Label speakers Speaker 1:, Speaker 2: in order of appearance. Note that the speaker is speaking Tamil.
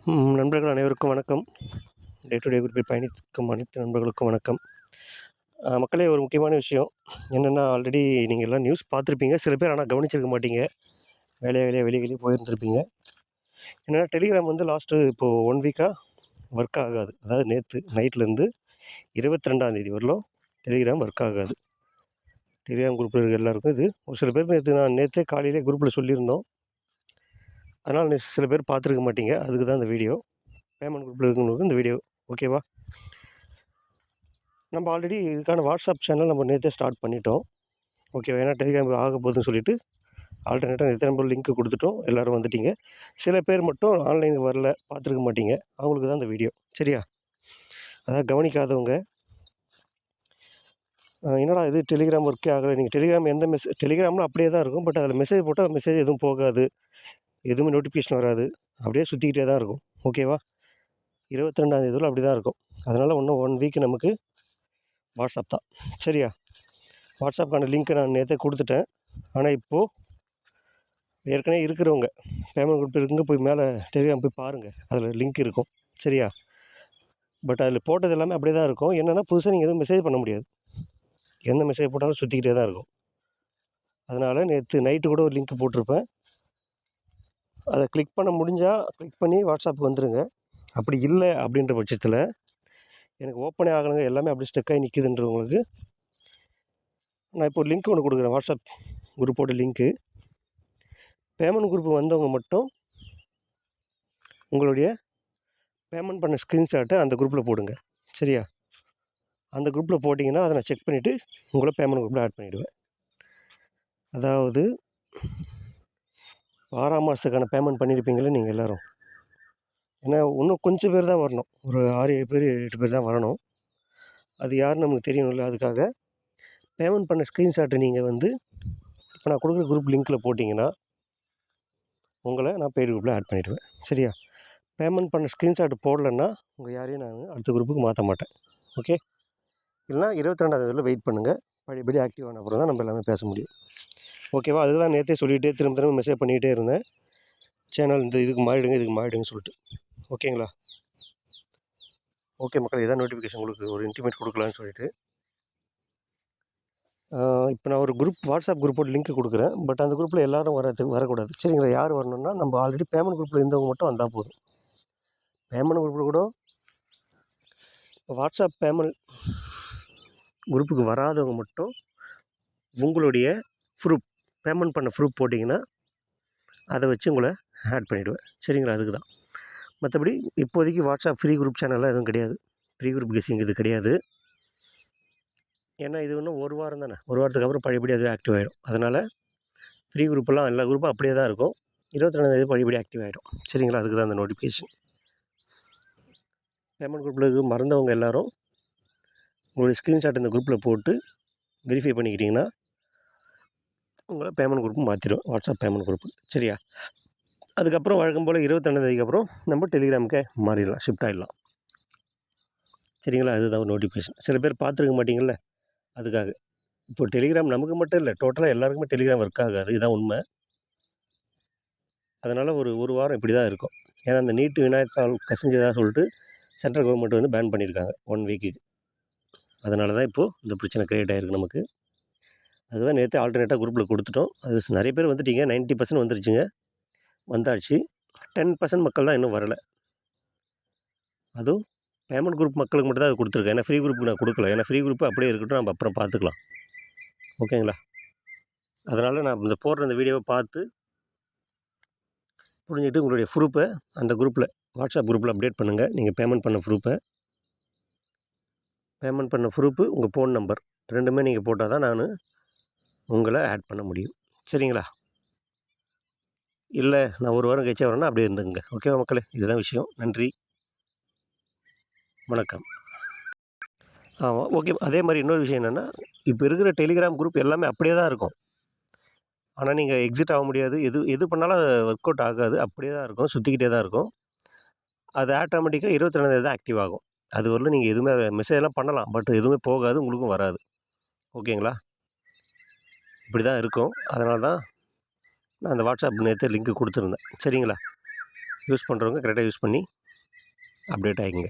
Speaker 1: நண்பர்கள் அனைவருக்கும் வணக்கம். டே டு டே குரூப்பில் பயணிக்கும் அனைத்து நண்பர்களுக்கும் வணக்கம். மக்களே, ஒரு முக்கியமான விஷயம் என்னென்னா, ஆல்ரெடி நீங்கள் எல்லாம் நியூஸ் பார்த்துருப்பீங்க. சில பேர் ஆனால் கவனிச்சிருக்க மாட்டீங்க. வேலையாக வெளியே போயிருந்துருப்பீங்க. என்னென்னா, டெலிகிராம் வந்து லாஸ்ட்டு இப்போது 1 வீக்காக ஒர்க் ஆகாது. அதாவது நேற்று நைட்லேருந்து 22ஆம் தேதி வரலும் டெலிகிராம் ஒர்க் ஆகாது. டெலிகிராம் குரூப்பில் இருக்க எல்லாருக்கும் இது ஒரு சில பேர் நேற்றே காலையிலே குரூப்பில் சொல்லியிருந்தோம். அதனால் சில பேர் பார்த்துருக்க மாட்டீங்க. அதுக்கு தான் இந்த வீடியோ. பேமெண்ட் குரூப்பில் இருக்கிறவங்களுக்கு இந்த வீடியோ ஓகேவா? நம்ம ஆல்ரெடி இதுக்கான வாட்ஸ்அப் சேனல் நம்ம நேற்றே ஸ்டார்ட் பண்ணிட்டோம். ஓகேவா? ஏன்னா டெலிகிராம் ஆக போகுதுன்னு சொல்லிவிட்டு ஆல்டர்னேட்டாக நேற்று நம்ம லிங்க் கொடுத்துட்டோம். எல்லோரும் வந்துட்டீங்க. சில பேர் மட்டும் ஆன்லைனுக்கு வரல, பார்த்துருக்க மாட்டீங்க. அவங்களுக்கு தான் இந்த வீடியோ. சரியா? அதாவது கவனிக்காதவங்க, என்னடா இது டெலிகிராம் ஒர்க்கே ஆகலை. நீங்கள் டெலிகிராம் எந்த டெலிகிராம்லாம் அப்படியே தான் இருக்கும். பட் அதில் மெசேஜ் போட்டால் மெசேஜ் எதுவும் போகாது, எதுவுமே நோட்டிஃபிகேஷன் வராது. அப்படியே சுற்றிக்கிட்டே தான் இருக்கும். ஓகேவா? 22ஆம் தேதியில் அப்படி தான் இருக்கும். அதனால் இன்னும் 1 வீக் நமக்கு வாட்ஸ்அப் தான். சரியா? வாட்ஸ்அப்புக்கான லிங்க்கை நான் நேற்றே கொடுத்துட்டேன். ஆனால் இப்போது ஏற்கனவே இருக்கிறவங்க பேமெண்ட் குரூப் இருக்குங்க, போய் மேலே டெலிகிராம் போய் பாருங்கள். அதில் லிங்க் இருக்கும். சரியா? பட் அதில் போட்டது எல்லாமே அப்படியே தான் இருக்கும். என்னென்னா, புதுசாக நீங்கள் எதுவும் மெசேஜ் பண்ண முடியாது. எந்த மெசேஜ் போட்டாலும் சுற்றிக்கிட்டே தான் இருக்கும். அதனால் நேற்று நைட்டு கூட ஒரு லிங்க் போட்டிருப்பேன். அதை கிளிக் பண்ண முடிஞ்சால் கிளிக் பண்ணி வாட்ஸ்அப்புக்கு வந்துடுங்க. அப்படி இல்லை அப்படின்ற பட்சத்தில், எனக்கு ஓப்பனே ஆகலைங்க, எல்லாமே அப்படி ஸ்டக் ஆகி நிற்கிதுன்றவங்களுக்கு நான் இப்போ ஒரு லிங்க் ஒன்று கொடுக்குறேன். வாட்ஸ்அப் குரூப்போட லிங்க்கு. பேமெண்ட் குரூப் வந்தவங்க மட்டும் உங்களுடைய பேமெண்ட் பண்ண ஸ்க்ரீன்ஷாட்டை அந்த குரூப்பில் போடுங்க. சரியா? அந்த குரூப்பில் போட்டிங்கன்னா அதை நான் செக் பண்ணிவிட்டு உங்களை பேமெண்ட் குரூப்பில் ஆட் பண்ணிவிடுவேன். அதாவது 6ஆம் மாதத்துக்கான பேமெண்ட் பண்ணியிருப்பீங்களே நீங்கள் எல்லோரும். ஏன்னா இன்னும் கொஞ்சம் பேர் தான் வரணும். ஒரு 6-7 பேர் 8 பேர் தான் வரணும். அது யாருன்னு நமக்கு தெரியணும்ல. அதுக்காக பேமெண்ட் பண்ண ஸ்க்ரீன்ஷாட்டை நீங்கள் வந்து இப்போ நான் கொடுக்குற குரூப் லிங்க்கில் போட்டிங்கன்னா உங்களை நான் பெய்டு குரூப்பில் ஆட் பண்ணிவிடுவேன். சரியா? பேமெண்ட் பண்ண ஸ்க்ரீன்ஷாட் போடலன்னா உங்கள் யாரையும் நான் அடுத்த குரூப்புக்கு மாற்ற மாட்டேன். ஓகே? இல்லைனா 22ஆம் தேதியில் வெயிட் பண்ணுங்கள். பழையபடி ஆக்டிவ் ஆன அப்புறம் தான் நம்ம எல்லாமே பேச முடியும். ஓகேவா? அதுக்கு தான் நேற்றே சொல்லிகிட்டே திரும்ப மெசேஜ் பண்ணிக்கிட்டே இருந்தேன். சேனல் இதுக்கு மாறிடுங்கன்னு சொல்லிட்டு. ஓகேங்களா? ஓகே மக்கள், இதான் நோட்டிஃபிகேஷன் உங்களுக்கு ஒரு இன்டிமேட் கொடுக்கலான்னு சொல்லிட்டு. இப்போ நான் ஒரு வாட்ஸ்அப் குரூப்போட லிங்க் கொடுக்குறேன். பட் அந்த குரூப்பில் எல்லோரும் வரக்கூடாது. சரிங்களா? யார் வரணுன்னா, நம்ம ஆல்ரெடி பேமெண்ட் குரூப்பில் இருந்தவங்க மட்டும் வந்தால் போதும். பேமெண்ட் குரூப்பில் கூட வாட்ஸ்அப் பேமெண்ட் குரூப்புக்கு வராதவங்க மட்டும் உங்களுடைய பேமெண்ட் பண்ண ப்ரூஃப் போட்டிங்கன்னா அதை வச்சு உங்களை ஆட் பண்ணிவிடுவேன். சரிங்களா? அதுக்கு தான். மற்றபடி இப்போதைக்கு வாட்ஸ்அப் ஃப்ரீ குரூப் சேனல்லாம் எதுவும் கிடையாது. ஃப்ரீ குரூப் கெஸ்ஸிங் இது கிடையாது. ஏன்னா இது இன்னும் 1 வாரம் தானே. 1 வாரத்துக்கு அப்புறம் பழையபடி அதுவே ஆக்டிவ் ஆகிடும். அதனால் ஃப்ரீ குரூப்பெல்லாம் எல்லா குரூப்பும் அப்படியே தான் இருக்கும். 22ஆம் தேதி பழையபடி ஆக்டிவ் ஆகிடும். சரிங்களா? அதுக்கு தான் அந்த நோட்டிஃபிகேஷன். பேமெண்ட் குரூப்பில் இருக்க மறந்தவங்க எல்லோரும் உங்களுடைய ஸ்க்ரீன்ஷாட் இந்த குரூப்பில் போட்டு வெரிஃபை பண்ணிக்கிட்டிங்கன்னா உங்களை பேமெண்ட் குரூப்பு மாற்றிடும். WhatsApp payment group. சரியா? அதுக்கப்புறம் வழக்கம் போல் 22ஆம் தேதிக்கு அப்புறம் நம்ம டெலிகிராமுக்கே மாறிடலாம், ஷிஃப்ட் ஆகிடலாம். சரிங்களா? அதுதான் ஒரு நோட்டிஃபிகேஷன். சில பேர் பார்த்துருக்க மாட்டிங்கள்ல, அதுக்காக. இப்போ டெலிகிராம் நமக்கு மட்டும் இல்லை, டோட்டலாக எல்லாருக்குமே டெலிகிராம் ஒர்க் ஆகாது. இதுதான் உண்மை. அதனால் ஒரு வாரம் இப்படி தான் இருக்கும். ஏன்னா அந்த நீட்டு வினாத்தாள் கசிஞ்சதாக சொல்லிட்டு சென்ட்ரல் கவர்மெண்ட் வந்து பேன் பண்ணியிருக்காங்க 1 வீக்குக்கு. அதனால தான் இப்போது இந்த பிரச்சனை க்ரியேட் ஆகிருக்கு நமக்கு. அதுதான் நேற்றே ஆல்டர்னேட்டாக குரூப்பில் கொடுத்துட்டோம். அது நிறைய பேர் வந்துட்டீங்க. 90% வந்துருச்சுங்க, வந்தாச்சு. 10% மக்கள் தான் இன்னும் வரலை. அதுவும் பேமெண்ட் குரூப் மக்களுக்கு மட்டும் தான் அது கொடுத்துருக்கேன். ஏன்னா ஃப்ரீ குரூப்புக்கு நான் கொடுக்கல. ஏன்னா ஃப்ரீ குரூப்பு அப்படியே இருக்கட்டும், நம்ம அப்புறம் பார்த்துக்கலாம். ஓகேங்களா? அதனால் நான் போடுற இந்த வீடியோவை பார்த்து புரிஞ்சுக்கிட்டு உங்களுடைய ப்ரூஃபை அந்த குரூப்பில் வாட்ஸ்அப் குரூப்பில் அப்டேட் பண்ணுங்கள். நீங்கள் பேமெண்ட் பண்ண ப்ரூஃபு, உங்கள் ஃபோன் நம்பர் 2மே நீங்கள் போட்டால் தான் நான் உங்களை ஆட் பண்ண முடியும். சரிங்களா? இல்லை நான் 1 வாரம் கழிச்சே வரேன்னா அப்படியே இருந்துங்க. ஓகேவா மக்களே? இதுதான் விஷயம். நன்றி, வணக்கம். ஓகே. அதே மாதிரி இன்னொரு விஷயம் என்னென்னா, இப்போ இருக்கிற டெலிகிராம் குரூப் எல்லாமே அப்படியே தான் இருக்கும். ஆனால் நீங்கள் எக்ஸிட் ஆக முடியாது. எது பண்ணாலும் ஒர்க் அவுட் ஆகாது. அப்படியே தான் இருக்கும், சுற்றிக்கிட்டே தான் இருக்கும். அது ஆட்டோமேட்டிக்காக 22ஆம் தேதி தான் ஆக்டிவ் ஆகும். அது வரலும் நீங்கள் எதுவுமே மெசேஜெல்லாம் பண்ணலாம். பட் எதுவுமே போகாது, உங்களுக்கும் வராது. ஓகேங்களா? இப்படி தான் இருக்கும். அதனால தான் நான் அந்த வாட்ஸ்அப் நேற்றே லிங்க்கு கொடுத்துருந்தேன். சரிங்களா? யூஸ் பண்ணுறவங்க கரெக்டாக யூஸ் பண்ணி அப்டேட் ஆகிங்க.